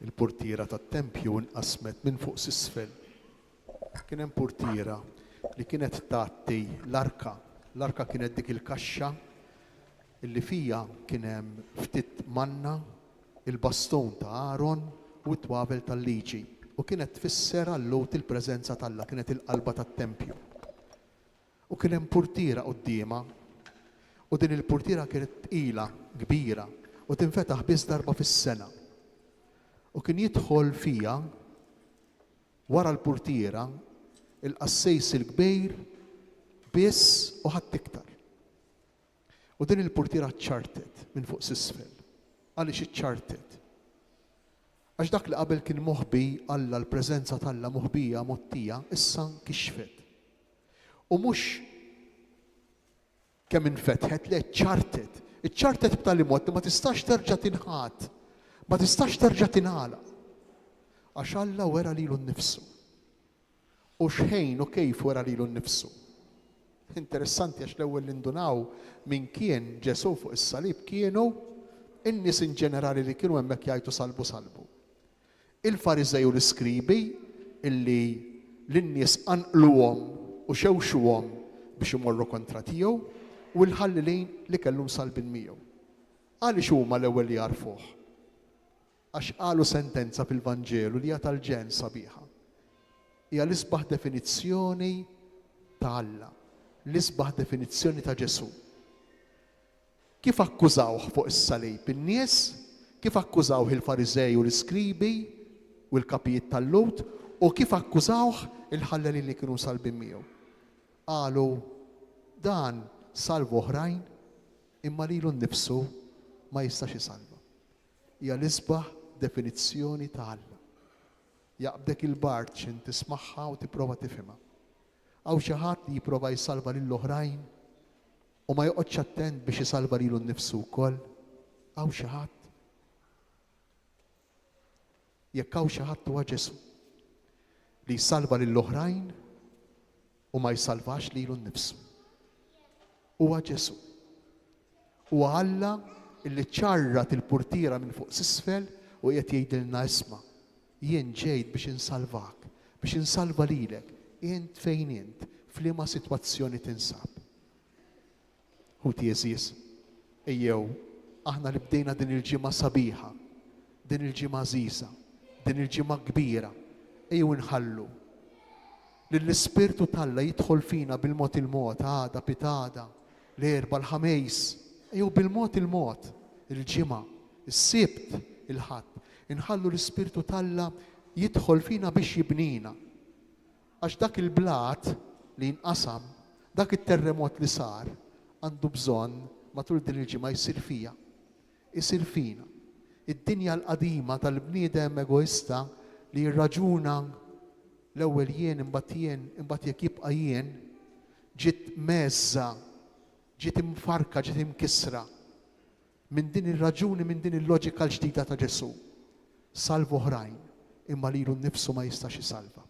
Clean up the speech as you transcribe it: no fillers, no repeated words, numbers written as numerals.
il-portiera tat-tempju inqasmet minn fuq s'isfel. Kien hemm portiera li kienet tagħti l-arka. L-arka kienet dik il-kaxxa illi fija kien hemm ftit manna, il-baston ta' Aaron u t-twabel tal-liġi. U kienet tfisser għall-Lowt il-preżenza tal-Alla, kienet il-qalba tat-tempju. U kien hemm portiera qudiema. U din il-portiera kienet tqila, kbira, u tinfetaħ biss darba fis-sena. U kien jidħol fija wara l-portiera il-qassejs il-kbejr biss u ħadd iktar. U din il-portiera ċċartet minn fuq s'isfel. Għaliex iċċartet? Għax dak li qabel kien moħbi Alla l-preżenza tal-Alla moħbija mottija, issa nkixfet. U mhux kemm infetħet li ċċartet. Iċċartet b'tali mod li ma tistax terġa' tinħat, ma tistax terġa' tingħalaq. Għax Alla wera lilu nnifsu. U x'ħejn u kejf wera lilu nnifsu. Interessanti għax l-ewwel li ndunaw min kien Ġesu fuq is-salib kienu in-nies in ġenerali li kienu hemmhekk jgħidu salbu salbu. Il-Fariżej u l-Iskribi illi lin-nies anqluhom u xewxuhom biex imorru kontra tiegħu u l-ħallilin li kellhom salbin miegħu. Għaliex huma l-ewwel li jarfuh? Għax qalu sentenza fil-Vanġelu li hija tal-ġen sabiħa. Hija l-isbaħ definizzjoni ta' Alla, l-isbaħ definizzjoni ta' Ġesu. Kif akkużawh fuq is-salib in-nies, kif akkużawh il-Fariżej u l-Iskribi u l-kapijiet tal-Lowt u kif akkużawh il-ħallelin li kienu salbin miegħu. Qalu dan salvu oħrajn imma lilu nnifsu ma jistax isalva. Hija l-isbaħ definizzjoni ta' Alla. Jaqbdek il-bart x'in tismagħha u tipprova tifhimha. Hawn xi ħadd li jipprova jsalva lill-oħrajn u ma joqgħodx attent biex isalva lilu nnifsu wkoll. Hawn xi ħadd. Jekk hawn xi ħadd huwa Ġesu li jsalva lill-oħrajn u ma jsalvax lilu nnifsu. Huwa Ġesu. Huwa Alla illi ċarrat il-portiera minn fuq s'isfel u qed jgħidilna isma' jien ġejt biex insalvak, biex insalva lilek, int fejn int, f'liema sitwazzjoni tinsab. Ħut jeżis, ejjew aħna li bdejna din il-ġimgħa sabiħa, din il-ġimgħa żgħiża, din il-ġimgħa kbira, ejjew inħallu lill-Ispirtu tal-Alla jidħol fina bil-mod il-mod, għada, pitada, l-erba, l-ħamejs, ejjew bil-mod il-mod, il-ġimgħa, is-sibt, il-ħadd. Inħallu l-Ispirtu tal-Alla jidħol fina biex jibnina. Għax dak il-blat li jinqasam, dak it-terremot li sar, għandu bżonn matul din il-ġimgħa jsir fija, isir fina. Id-dinja l-qadima tal-bniedem egoista li jirraġuna l-ewwel jien imbagħad jekk jibqa' jien, ġiet meżza, ġiet imfarka, ġiet imkisra minn din ir-raġuni, minn din il-loġika l-ġdida ta' Ġesu. Salvu oħrajn, imma lilu nnifsu ma jistax isalva.